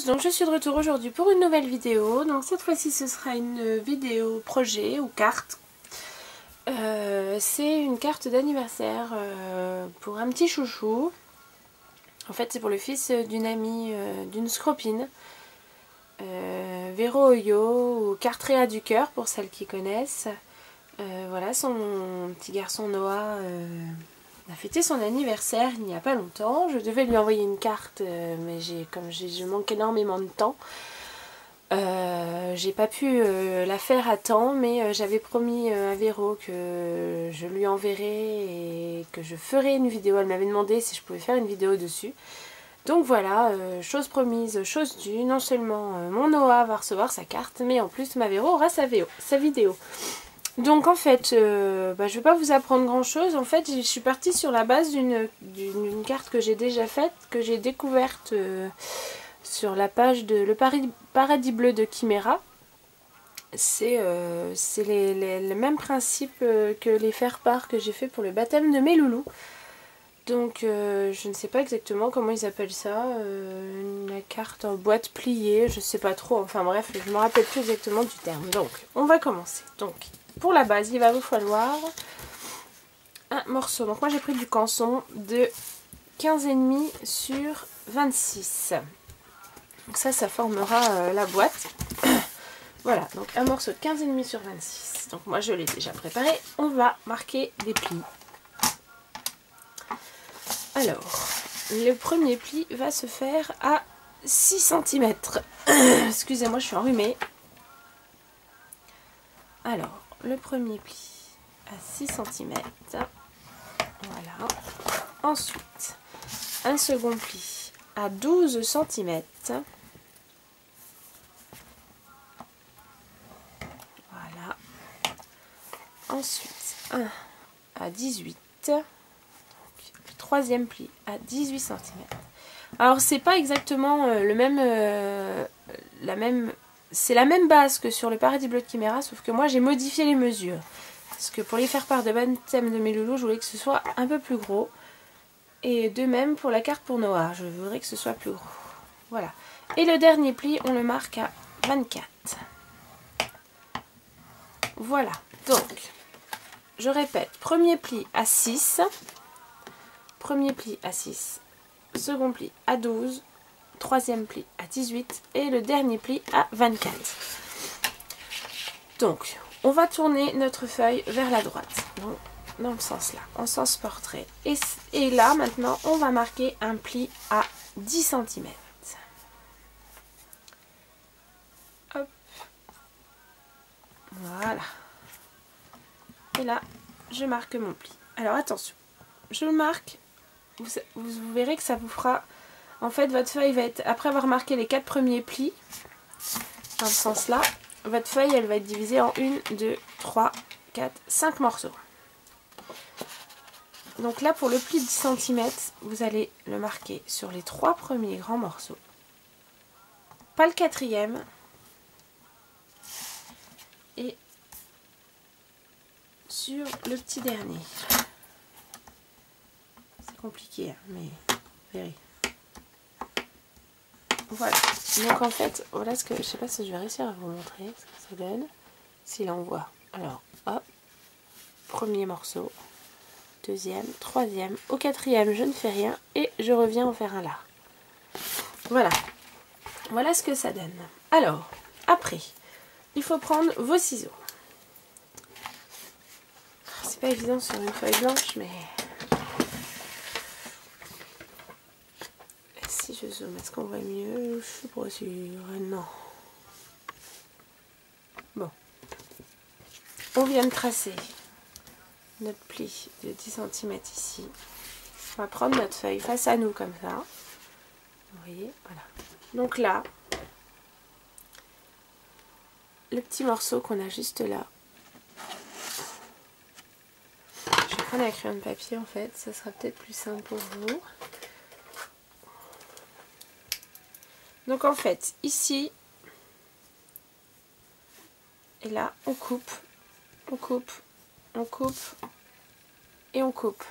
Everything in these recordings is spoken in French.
tous, donc je suis de retour aujourd'hui pour une nouvelle vidéo. Donc cette fois-ci ce sera une vidéo projet ou carte. C'est une carte d'anniversaire pour un petit chouchou. En fait c'est pour le fils d'une amie, d'une scropine. Véro Oyo ou Cartréa du cœur pour celles qui connaissent. Voilà, son petit garçon Noah a fêté son anniversaire il n'y a pas longtemps. Je devais lui envoyer une carte, mais je manque énormément de temps. J'ai pas pu la faire à temps, mais j'avais promis à Véro que je lui enverrai et que je ferai une vidéo. Elle m'avait demandé si je pouvais faire une vidéo dessus. Donc voilà, chose promise, chose due. Non seulement mon Noah va recevoir sa carte, mais en plus ma Véro aura sa vidéo. Donc en fait, je ne vais pas vous apprendre grand chose. En fait, je suis partie sur la base d'une carte que j'ai déjà faite, que j'ai découverte sur la page de Le Paradis Bleu de Chimera. C'est le même principe que les faire-part que j'ai fait pour le baptême de mes loulous. Donc je ne sais pas exactement comment ils appellent ça, la carte en boîte pliée, je sais pas trop, enfin bref, je me rappelle plus exactement du terme. Donc on va commencer. Donc pour la base, il va vous falloir un morceau. Donc moi j'ai pris du canson de 15,5 sur 26. Donc ça formera la boîte. Voilà, donc un morceau de 15,5 sur 26. Donc moi je l'ai déjà préparé. On va marquer des plis. Alors, le premier pli va se faire à 6 cm. Excusez-moi, je suis enrhumée. Alors, le premier pli à 6 cm. Voilà. Ensuite, un second pli à 12 cm. Voilà. Ensuite, un à 18. Troisième pli à 18 cm. Alors c'est pas exactement c'est la même base que sur le Paradis Bleu de Chimera, sauf que moi j'ai modifié les mesures. Parce que pour les faire part de baptême de mes loulous, je voulais que ce soit un peu plus gros. Et de même pour la carte pour Noah, je voudrais que ce soit plus gros. Voilà. Et le dernier pli, on le marque à 24. Voilà. Donc, je répète, premier pli à 6. Premier pli à 6, second pli à 12, troisième pli à 18 et le dernier pli à 24. Donc, on va tourner notre feuille vers la droite, donc dans le sens là, en sens portrait. Et là, maintenant, on va marquer un pli à 10 cm. Hop. Voilà. Et là, je marque mon pli. Alors, attention, je le marque. Vous verrez que ça vous fera... En fait, votre feuille va être... Après avoir marqué les 4 premiers plis, dans ce sens-là, votre feuille, elle va être divisée en 1, 2, 3, 4, 5 morceaux. Donc là, pour le pli de 10 cm, vous allez le marquer sur les 3 premiers grands morceaux. Pas le quatrième. Et sur le petit dernier. Compliqué, mais verrez. Voilà. Donc en fait, voilà ce que je sais pas si je vais réussir à vous montrer ce que ça donne. Si là on voit. Alors, hop, premier morceau, deuxième, troisième, au quatrième, je ne fais rien et je reviens en faire un là. Voilà. Voilà ce que ça donne. Alors, après, il faut prendre vos ciseaux. C'est pas évident sur une feuille blanche, mais si je zoome, est-ce qu'on voit mieux? Je suis pas sûre. Non. Bon. On vient de tracer notre pli de 10 cm ici. On va prendre notre feuille face à nous comme ça. Vous voyez, voilà. Donc là, le petit morceau qu'on a juste là. Je vais prendre un crayon de papier en fait, ça sera peut-être plus simple pour vous. Donc en fait, ici et là, on coupe, on coupe, on coupe et on coupe.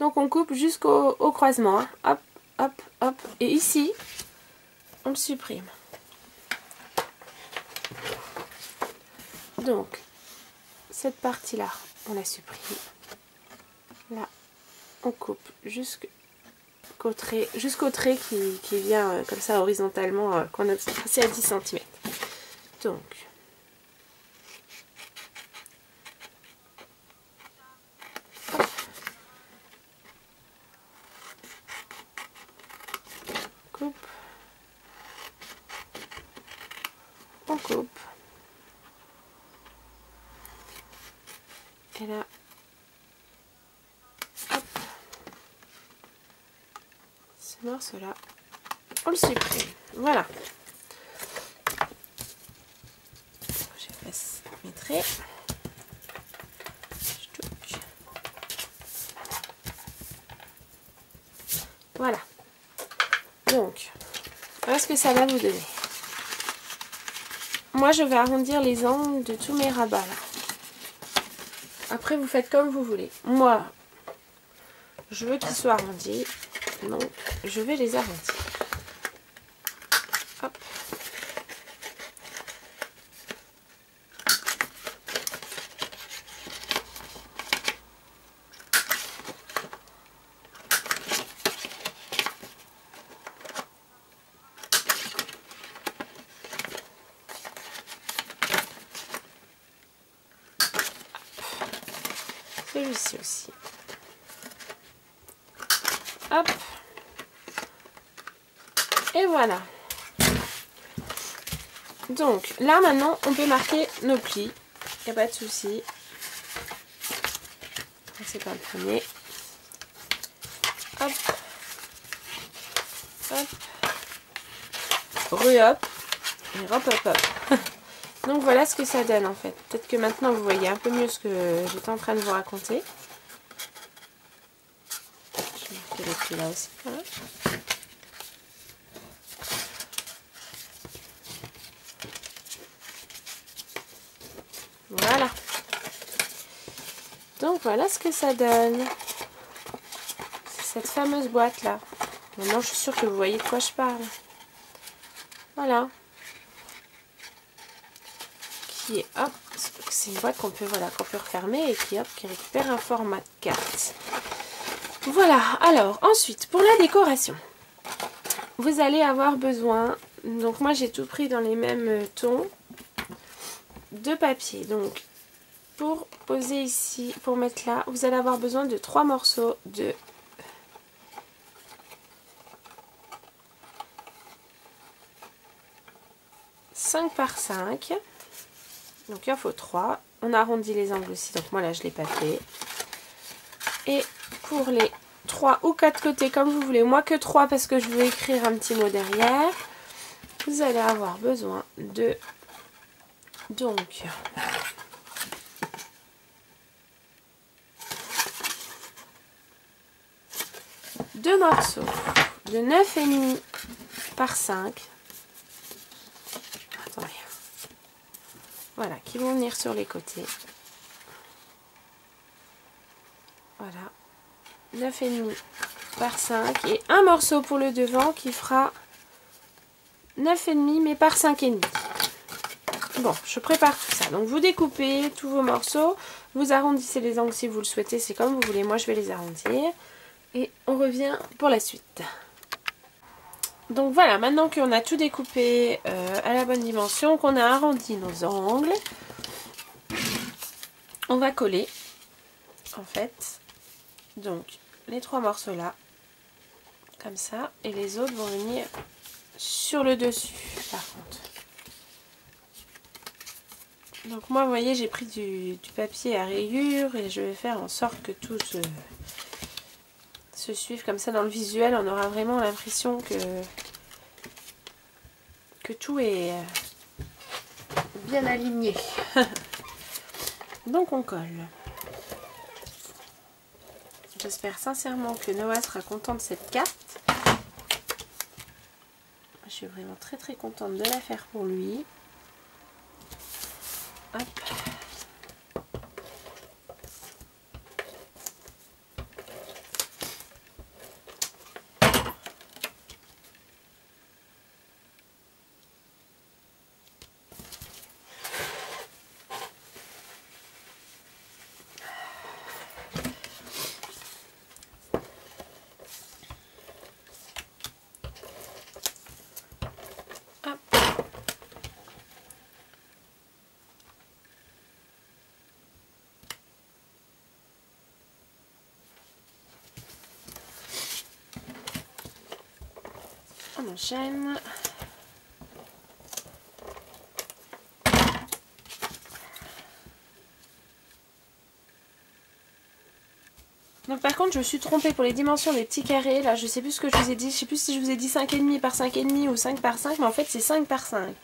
Donc on coupe jusqu'au croisement, hein. Hop, hop, Et ici, on le supprime. Donc, cette partie-là, on la supprime. Là, on coupe jusqu'au trait qui vient comme ça horizontalement, qu'on a tracé à 10 cm. Donc, on coupe, et là, hop, ce morceau là, on le supprime, voilà. Je passe mes traits, voilà. Donc, voilà ce que ça va vous donner. Moi, je vais arrondir les angles de tous mes rabats là. Après, vous faites comme vous voulez. Moi, je veux qu'ils soient arrondis. Donc, je vais les arrondir. Hop. Celui-ci aussi. Hop. Et voilà. Donc là maintenant on peut marquer nos plis. Il n'y a pas de souci. C'est pas le premier. Hop. Hop. Re-hop. Et hop hop hop. Donc voilà ce que ça donne en fait. Peut-être que maintenant vous voyez un peu mieux ce que j'étais en train de vous raconter. Je vais marquer les plis là aussi. Voilà. Voilà. Donc voilà ce que ça donne. C'est cette fameuse boîte là. Maintenant je suis sûre que vous voyez de quoi je parle. Voilà. Qui est, hop, c'est une boîte qu'on peut, voilà, qu'on peut refermer et qui, hop, qui récupère un format de carte. Voilà, alors ensuite pour la décoration, vous allez avoir besoin, donc moi j'ai tout pris dans les mêmes tons, de papier. Donc pour poser ici, pour mettre là, vous allez avoir besoin de 3 morceaux de 5 par 5. Donc il en faut 3. On arrondit les angles aussi, donc moi là je ne l'ai pas fait. Et pour les 3 ou 4 côtés comme vous voulez, moi que 3 parce que je veux écrire un petit mot derrière, vous allez avoir besoin de, donc, deux morceaux de 9,5 par 5. Attendez. Voilà, qui vont venir sur les côtés. Voilà. 9,5 par 5. Et un morceau pour le devant qui fera 9,5 mais par 5,5. Bon, je prépare tout ça. Donc vous découpez tous vos morceaux. Vous arrondissez les angles si vous le souhaitez. C'est comme vous voulez. Moi, je vais les arrondir. Et on revient pour la suite. Donc voilà, maintenant qu'on a tout découpé à la bonne dimension, qu'on a arrondi nos angles, on va coller, en fait, donc les 3 morceaux là, comme ça, et les autres vont venir sur le dessus, par contre. Donc moi, vous voyez, j'ai pris du papier à rayures et je vais faire en sorte que tout se suive comme ça dans le visuel. On aura vraiment l'impression que tout est bien aligné. Donc on colle. J'espère sincèrement que Noah sera content de cette carte. Je suis vraiment très très contente de la faire pour lui. Hop. On enchaîne. Donc par contre je me suis trompée pour les dimensions des petits carrés. Là je sais plus ce que je vous ai dit. Je sais plus si je vous ai dit 5,5 par 5,5 ou 5 par 5. Mais en fait c'est 5 par 5.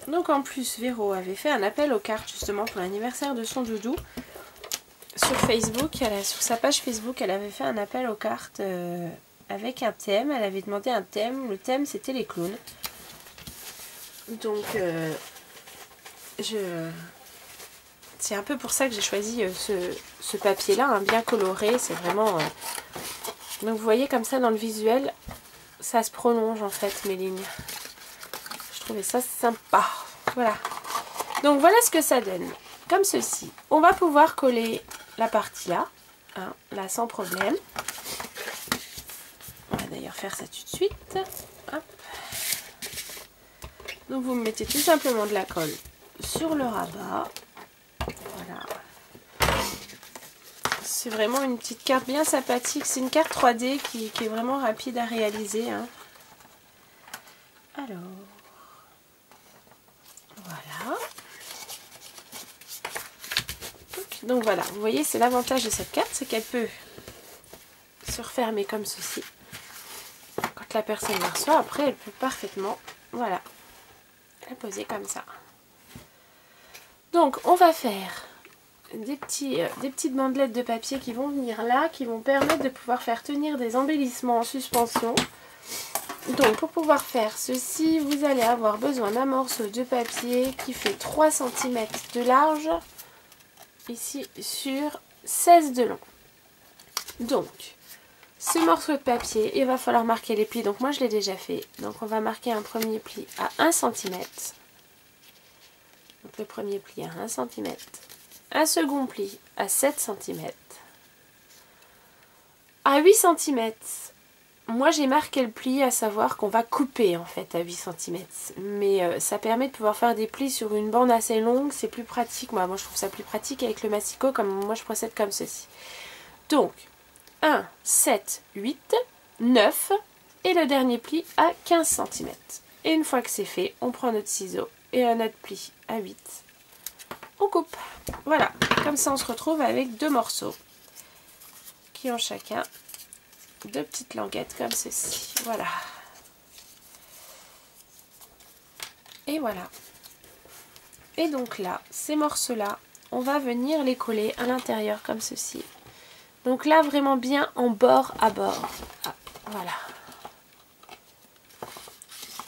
Donc en plus Véro avait fait un appel aux cartes justement pour l'anniversaire de son doudou. Sur Facebook, sur sa page Facebook, elle avait fait un appel aux cartes avec un thème. Elle avait demandé un thème. Le thème c'était les clowns. Donc c'est un peu pour ça que j'ai choisi ce papier là, hein, bien coloré. C'est vraiment... Donc vous voyez comme ça dans le visuel, ça se prolonge en fait mes lignes. Je trouvais ça sympa. Voilà. Donc voilà ce que ça donne. Comme ceci. On va pouvoir coller la partie là. Hein, là sans problème. On va d'ailleurs faire ça tout de suite. Hop. Donc vous mettez tout simplement de la colle sur le rabat. Voilà. C'est vraiment une petite carte bien sympathique. C'est une carte 3D qui est vraiment rapide à réaliser. Hein. Alors... Voilà. Donc voilà, vous voyez, c'est l'avantage de cette carte, c'est qu'elle peut se refermer comme ceci. Quand la personne la reçoit, après, elle peut parfaitement, voilà, la poser comme ça. Donc, on va faire des petites bandelettes de papier qui vont venir là, qui vont permettre de pouvoir faire tenir des embellissements en suspension. Donc, pour pouvoir faire ceci, vous allez avoir besoin d'un morceau de papier qui fait 3 cm de large, ici sur 16 de long. Donc, ce morceau de papier, il va falloir marquer les plis. Donc, moi, je l'ai déjà fait. Donc, on va marquer un premier pli à 1 cm. Donc, le premier pli à 1 cm. Un second pli à 7 cm. À 8 cm, moi j'ai marqué le pli, à savoir qu'on va couper en fait à 8 cm. Mais ça permet de pouvoir faire des plis sur une bande assez longue, c'est plus pratique. Moi je trouve ça plus pratique avec le massicot, comme moi je procède comme ceci. Donc 1, 7, 8, 9 et le dernier pli à 15 cm. Et une fois que c'est fait, on prend notre ciseau et un autre pli à 8. On coupe. Voilà, comme ça on se retrouve avec deux morceaux qui ont chacun deux petites languettes comme ceci. Voilà. Et voilà. Et donc là, ces morceaux-là, on va venir les coller à l'intérieur comme ceci. Donc là, vraiment bien en bord à bord. Ah, voilà.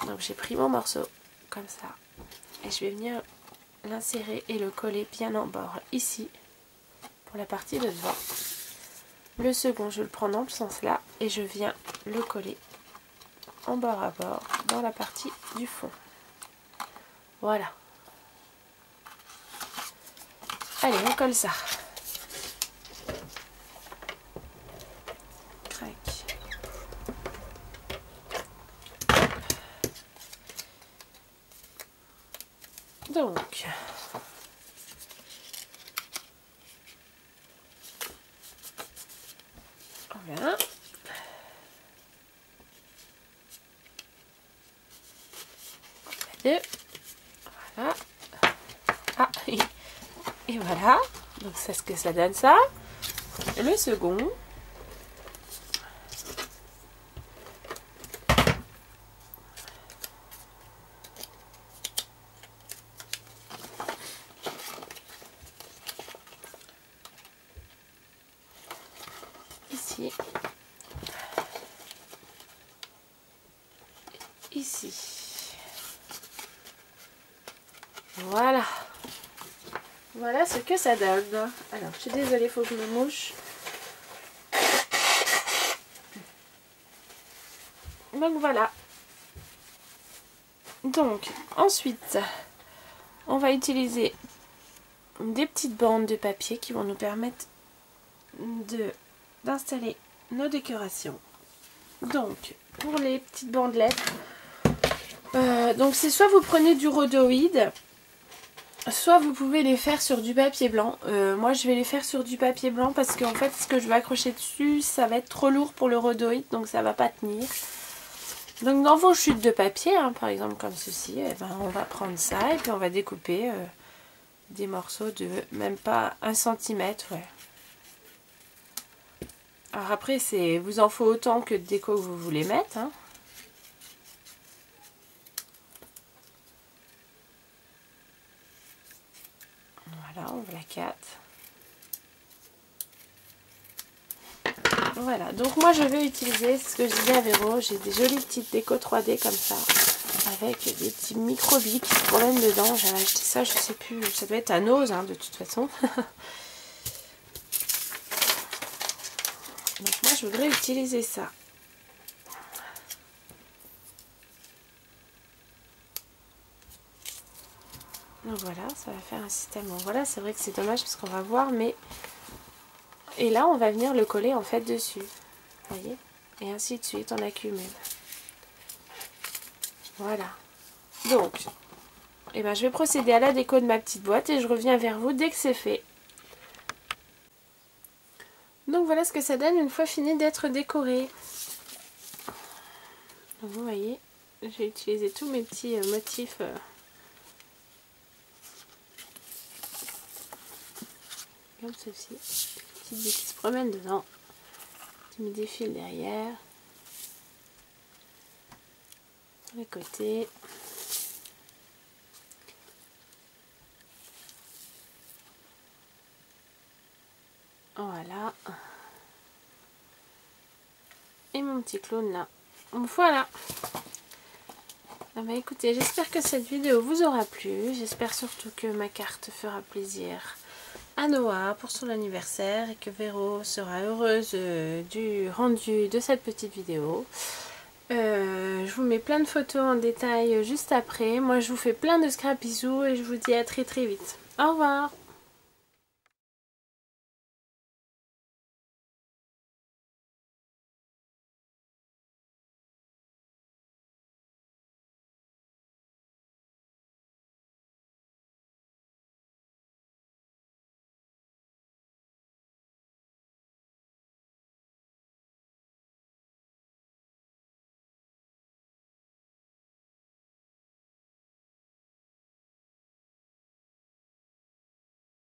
Donc j'ai pris mon morceau comme ça. Et je vais venir l'insérer et le coller bien en bord ici pour la partie de devant. Le second, je le prends dans le sens là et je viens le coller en bord à bord dans la partie du fond. Voilà. Allez, on colle ça. Crac. Donc, voilà. Deux. Voilà. Ah, et voilà. Donc, c'est ce que ça donne ça. Le second. Ici. Ici. Voilà. Voilà ce que ça donne. Alors, je suis désolée, il faut que je me mouche. Donc voilà. Donc, ensuite, on va utiliser des petites bandes de papier qui vont nous permettre d'installer nos décorations. Donc pour les petites bandelettes, donc c'est soit vous prenez du rhodoïde, soit vous pouvez les faire sur du papier blanc. Moi je vais les faire sur du papier blanc parce qu'en fait ce que je vais accrocher dessus ça va être trop lourd pour le rhodoïde, donc ça va pas tenir. Donc dans vos chutes de papier, hein, par exemple comme ceci, eh ben, on va prendre ça et puis on va découper des morceaux de même pas 1 cm. Ouais. Alors après vous en faut autant que de déco que vous voulez mettre. Hein. Voilà, on la 4. Voilà, donc moi je vais utiliser ce que je disais à Véro, j'ai des jolies petites déco 3D comme ça, avec des petits micro-bics qui se promènent dedans. J'avais acheté ça, je sais plus, ça doit être à Nose hein, de toute façon. Donc moi je voudrais utiliser ça. Donc voilà, ça va faire un système. Bon, voilà, c'est vrai que c'est dommage parce qu'on va voir, mais... Et là, on va venir le coller en fait dessus. Vous voyez? Et ainsi de suite, on accumule. Voilà. Donc, eh ben, je vais procéder à la déco de ma petite boîte et je reviens vers vous dès que c'est fait. Donc voilà ce que ça donne une fois fini d'être décoré. Donc, vous voyez, j'ai utilisé tous mes petits motifs. Comme ceci. Petites billes qui se promènent dedans. Je mets des fils derrière. Sur les côtés. Voilà. Et mon petit clown là. Voilà. Ah bah écoutez, j'espère que cette vidéo vous aura plu. J'espère surtout que ma carte fera plaisir à Noah pour son anniversaire et que Véro sera heureuse du rendu de cette petite vidéo. Je vous mets plein de photos en détail juste après. Moi je vous fais plein de scrap bisous et je vous dis à très très vite. Au revoir.